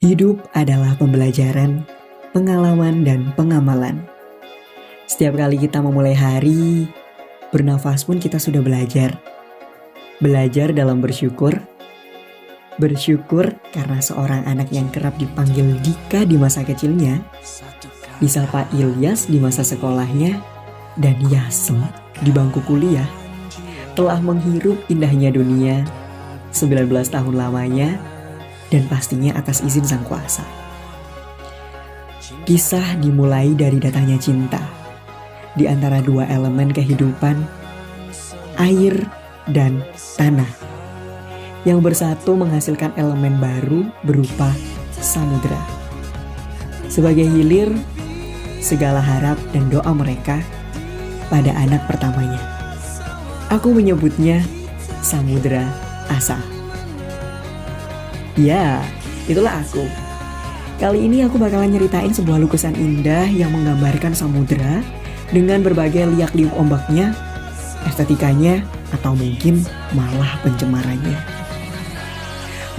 Hidup adalah pembelajaran, pengalaman, dan pengamalan. Setiap kali kita memulai hari, bernafas pun kita sudah belajar. Belajar dalam bersyukur. Bersyukur karena seorang anak yang kerap dipanggil Dika di masa kecilnya, disapa Ilyas di masa sekolahnya, dan Yasem di bangku kuliah, telah menghirup indahnya dunia 19 tahun lamanya, dan pastinya atas izin Sang Kuasa. Kisah dimulai dari datangnya cinta di antara dua elemen kehidupan, air dan tanah, yang bersatu menghasilkan elemen baru berupa samudera. Sebagai hilir, segala harap dan doa mereka pada anak pertamanya. Aku menyebutnya Samudra Asa. Ya, itulah aku. Kali ini aku bakalan nyeritain sebuah lukisan indah yang menggambarkan samudera dengan berbagai liak-liuk ombaknya, estetikanya, atau mungkin malah pencemarannya.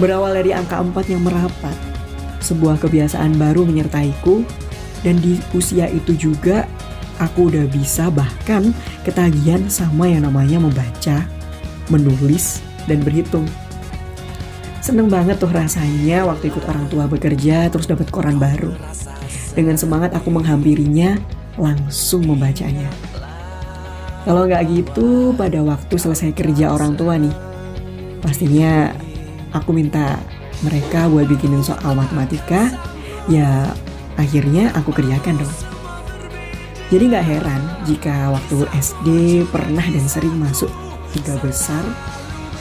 Berawal dari angka 4 yang merapat, sebuah kebiasaan baru menyertaiku, dan di usia itu juga aku udah bisa bahkan ketagihan sama yang namanya membaca, menulis, dan berhitung. Seneng banget tuh rasanya waktu ikut orang tua bekerja terus dapat koran baru. Dengan semangat aku menghampirinya, langsung membacanya. Kalau nggak gitu, pada waktu selesai kerja orang tua nih, pastinya aku minta mereka buat bikinin soal matematika, ya akhirnya aku kerjakan dong. Jadi nggak heran jika waktu SD pernah dan sering masuk 3 besar,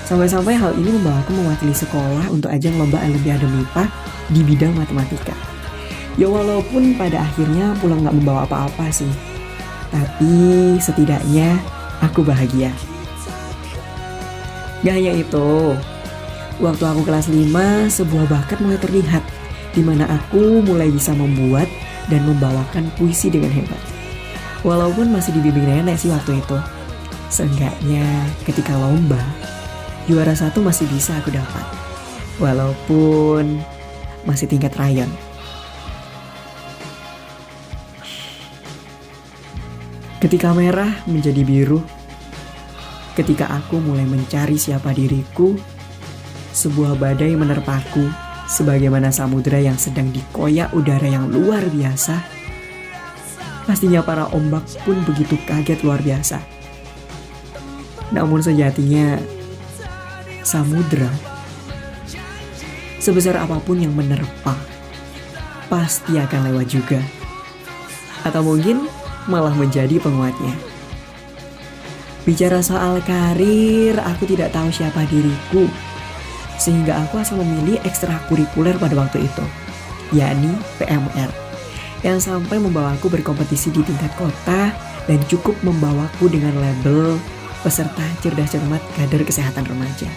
sampai-sampai hal ini membawaku mewakili sekolah untuk ajang lomba Olimpiade MIPA di bidang matematika. Ya walaupun pada akhirnya pulang gak membawa apa-apa sih, tapi setidaknya aku bahagia. Gak hanya itu, waktu aku kelas 5, sebuah bakat mulai terlihat, di mana aku mulai bisa membuat dan membawakan puisi dengan hebat. Walaupun masih dibimbing nenek sih waktu itu, seenggaknya ketika lomba, juara 1 masih bisa aku dapat, walaupun masih tingkat rayon. Ketika merah menjadi biru, ketika aku mulai mencari siapa diriku, sebuah badai menerpaku sebagaimana samudera yang sedang dikoyak udara yang luar biasa. Pastinya para ombak pun begitu kaget luar biasa. Namun sejatinya samudera, sebesar apapun yang menerpa, pasti akan lewat juga. Atau mungkin malah menjadi penguatnya. Bicara soal karir, aku tidak tahu siapa diriku, sehingga aku asal memilih ekstrakurikuler pada waktu itu, yakni PMR, yang sampai membawaku berkompetisi di tingkat kota dan cukup membawaku dengan label peserta cerdas cermat kader kesehatan remaja.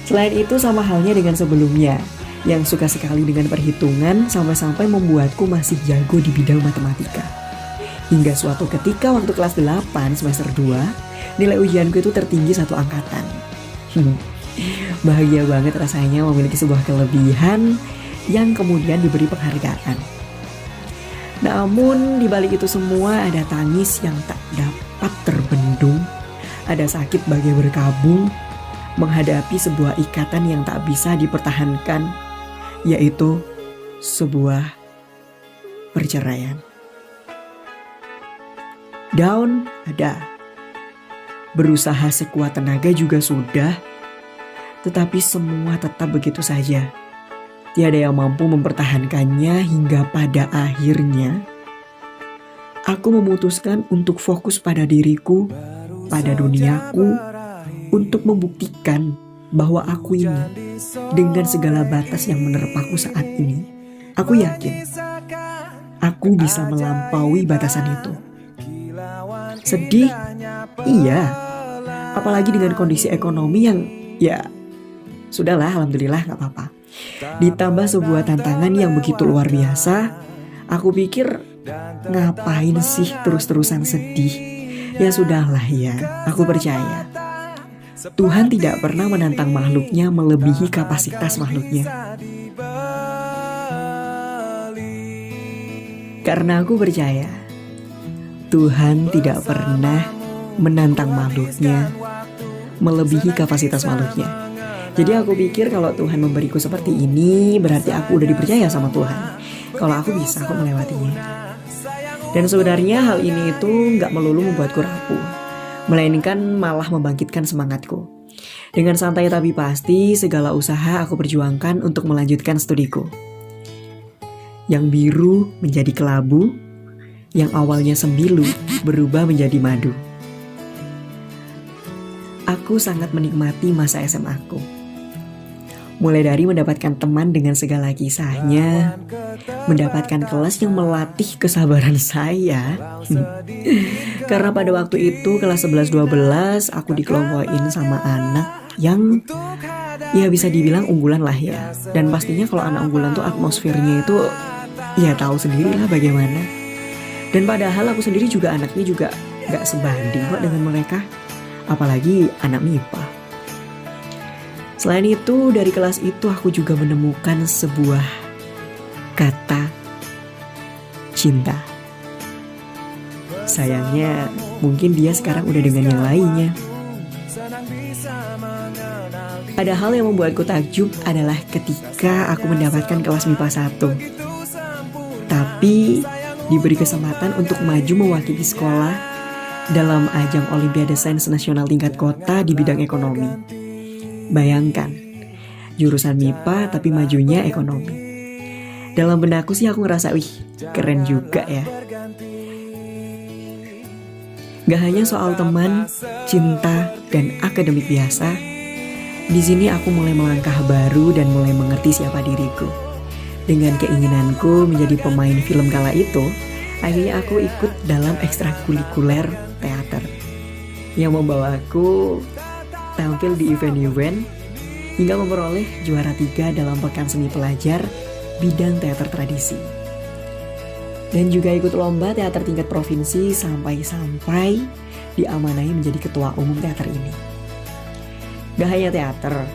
Selain itu, sama halnya dengan sebelumnya, yang suka sekali dengan perhitungan sampai-sampai membuatku masih jago di bidang matematika. Hingga suatu ketika waktu kelas 8 semester 2, nilai ujianku itu tertinggi satu angkatan. Bahagia banget rasanya memiliki sebuah kelebihan yang kemudian diberi penghargaan. Namun di balik itu semua ada tangis yang tak dapat terbendung, ada sakit bagai berkabung, menghadapi sebuah ikatan yang tak bisa dipertahankan, yaitu sebuah perceraian. Down ada, berusaha sekuat tenaga juga sudah, tetapi semua tetap begitu saja. Tiada yang mampu mempertahankannya hingga pada akhirnya aku memutuskan untuk fokus pada diriku, pada duniaku, untuk membuktikan bahwa aku ini, dengan segala batas yang menerpaku saat ini, aku yakin aku bisa melampaui batasan itu. Sedih? Iya. Apalagi dengan kondisi ekonomi yang ya sudahlah, alhamdulillah gak apa-apa. Ditambah sebuah tantangan yang begitu luar biasa, aku pikir ngapain sih terus-terusan sedih? Ya sudahlah ya, aku percaya Tuhan tidak pernah menantang makhluknya melebihi kapasitas makhluknya. Karena aku percaya Tuhan tidak pernah menantang makhluknya melebihi kapasitas makhluknya. Jadi aku pikir kalau Tuhan memberiku seperti ini, berarti aku udah dipercaya sama Tuhan. Kalau aku bisa kok melewatinya. Dan sebenarnya hal ini itu gak melulu membuatku rapuh, melainkan malah membangkitkan semangatku. Dengan santai tapi pasti, segala usaha aku perjuangkan untuk melanjutkan studiku. Yang biru menjadi kelabu, yang awalnya sembilu berubah menjadi madu. Aku sangat menikmati masa SMA-ku. Mulai dari mendapatkan teman dengan segala kisahnya, mendapatkan kelas yang melatih kesabaran saya. Karena pada waktu itu kelas 11-12 aku dikelompokin sama anak yang ya bisa dibilang unggulan lah ya. Dan pastinya kalau anak unggulan tuh atmosfernya itu ya tahu sendirilah bagaimana. Dan padahal aku sendiri juga anaknya juga gak sebanding kok dengan mereka. Apalagi anak MIPA. Selain itu, dari kelas itu aku juga menemukan sebuah kata cinta. Sayangnya, mungkin dia sekarang udah dengan yang lainnya. Ada hal yang membuatku takjub adalah ketika aku mendapatkan kelas MIPA 1. Tapi diberi kesempatan untuk maju mewakili sekolah dalam ajang Olimpiade Sains Nasional tingkat kota di bidang ekonomi. Bayangkan, jurusan MIPA tapi majunya ekonomi. Dalam benakku sih aku ngerasa, wih, keren juga ya. Gak hanya soal teman, cinta, dan akademik biasa. Di sini aku mulai melangkah baru dan mulai mengerti siapa diriku. Dengan keinginanku menjadi pemain film kala itu, akhirnya aku ikut dalam ekstrakurikuler teater yang membawaku tampil di event-event hingga memperoleh juara 3 dalam pekan seni pelajar bidang teater tradisi. Dan juga ikut lomba teater tingkat provinsi sampai diamanahi menjadi ketua umum teater ini. Gak hanya teater,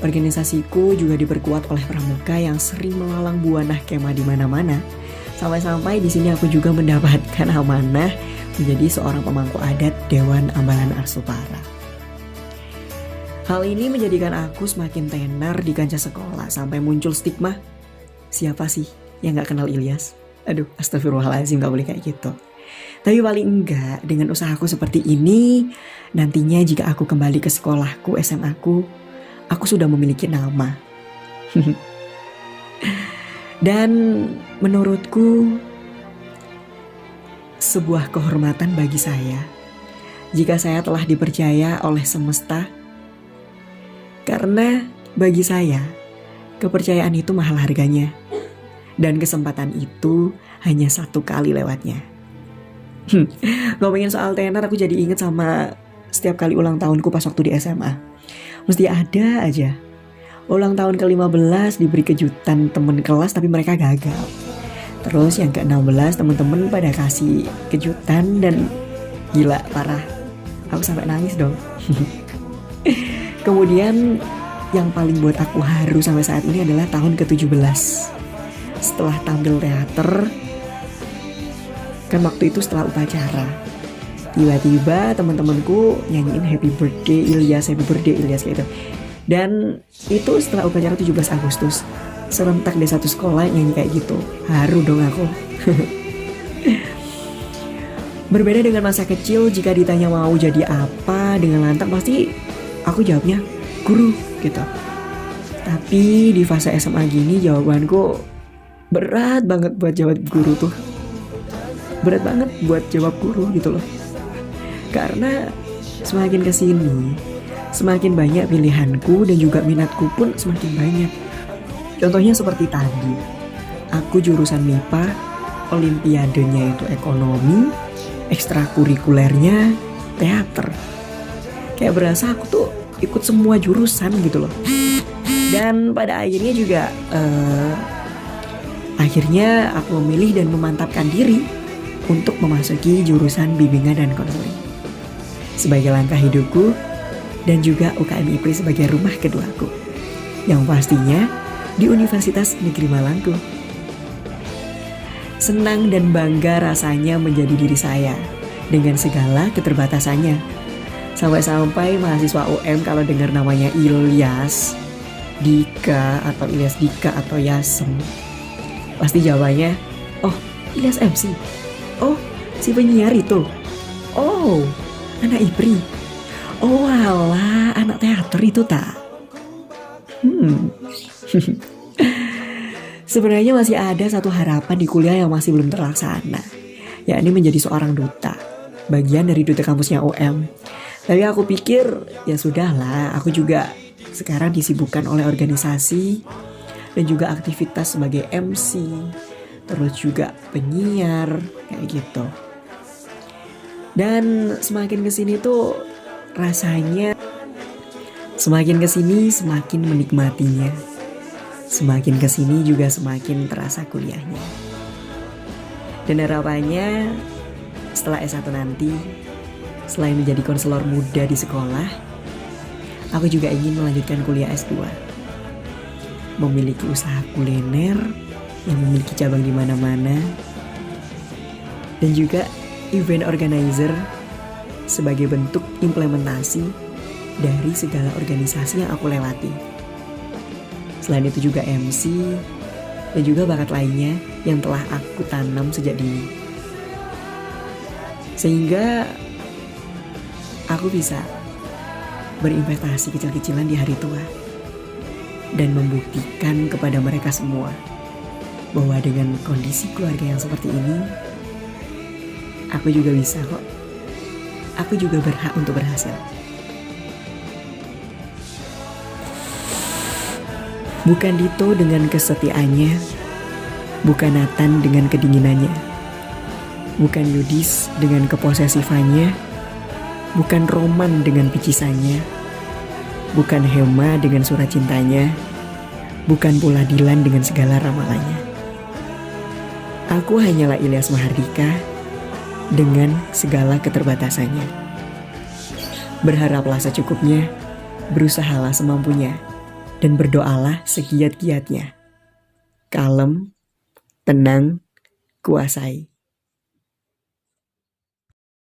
organisasiku juga diperkuat oleh pramuka yang sering melalang buana kemah di mana-mana. Sampai-sampai di sini aku juga mendapatkan amanah menjadi seorang pemangku adat Dewan Ambalan Arsupara. Hal ini menjadikan aku semakin tenar di kancah sekolah sampai muncul stigma. Siapa sih yang gak kenal Ilyas? Aduh, astagfirullahaladzim, gak boleh kayak gitu. Tapi paling enggak, dengan usahaku seperti ini, nantinya jika aku kembali ke sekolahku, SMA-ku, aku sudah memiliki nama. Dan menurutku, sebuah kehormatan bagi saya jika saya telah dipercaya oleh semesta. Karena bagi saya, kepercayaan itu mahal harganya. Dan kesempatan itu hanya satu kali lewatnya. Ngomongin soal tenar, aku jadi inget sama setiap kali ulang tahunku pas waktu di SMA. Mesti ada aja ulang tahun ke-15 diberi kejutan temen kelas tapi mereka gagal. Terus yang ke-16 temen-temen pada kasih kejutan dan gila parah. Aku sampai nangis dong. Kemudian yang paling buat aku haru sampai saat ini adalah tahun ke-17. Setelah tampil teater, kan waktu itu setelah upacara, tiba-tiba teman-temanku nyanyiin Happy Birthday Ilyas kayak gitu. Dan itu setelah upacara 17 Agustus, serentak di satu sekolah nyanyi kayak gitu. Haru dong aku. Berbeda dengan masa kecil, jika ditanya mau jadi apa dengan lantang, pasti aku jawabnya guru gitu. Tapi di fase SMA gini jawabanku berat banget buat jawab guru tuh. Berat banget buat jawab guru gitu loh. Karena semakin kesini, semakin banyak pilihanku dan juga minatku pun semakin banyak. Contohnya seperti tadi, aku jurusan MIPA, olimpiadenya itu ekonomi, ekstrakurikulernya teater. Kayak berasa aku tuh ikut semua jurusan gitu loh. Dan pada akhirnya juga akhirnya aku memilih dan memantapkan diri untuk memasuki jurusan bimbingan dan konseling sebagai langkah hidupku, dan juga UKM IPRI sebagai rumah keduaku, yang pastinya di Universitas Negeri Malangku. Senang dan bangga rasanya menjadi diri saya dengan segala keterbatasannya. Sampai-sampai mahasiswa UM kalau dengar namanya Ilyas Dika atau Ilyas Dika atau Yasem, pasti jawabannya, oh Ilyas MC, oh si penyiar itu, oh anak IPRI, oh alah anak teater itu tak. Sebenarnya masih ada satu harapan di kuliah yang masih belum terlaksana, yakni menjadi seorang duta, bagian dari duta kampusnya UM. Tapi aku pikir ya sudahlah, aku juga sekarang disibukkan oleh organisasi dan juga aktivitas sebagai MC, terus juga penyiar kayak gitu. Dan semakin kesini tuh rasanya semakin kesini semakin menikmatinya. Semakin kesini juga semakin terasa kuliahnya. Dan harapannya setelah S1 nanti, selain menjadi konselor muda di sekolah, aku juga ingin melanjutkan kuliah S2. Memiliki usaha kuliner yang memiliki cabang di mana-mana. Dan juga event organizer sebagai bentuk implementasi dari segala organisasi yang aku lewati. Selain itu juga MC dan juga bakat lainnya yang telah aku tanam sejak dini. Sehingga aku bisa berinvestasi kecil-kecilan di hari tua dan membuktikan kepada mereka semua bahwa dengan kondisi keluarga yang seperti ini, aku juga bisa kok. Aku juga berhak untuk berhasil. Bukan Dito dengan kesetiaannya, bukan Nathan dengan kedinginannya, bukan Yudis dengan keposesifannya, bukan Roman dengan picisannya, bukan Hema dengan surat cintanya, bukan pula Dilan dengan segala ramalannya. Aku hanyalah Ilyas Mahardika dengan segala keterbatasannya. Berharaplah secukupnya, berusahalah semampunya, dan berdoalah segiat-giatnya. Kalem, tenang, kuasai.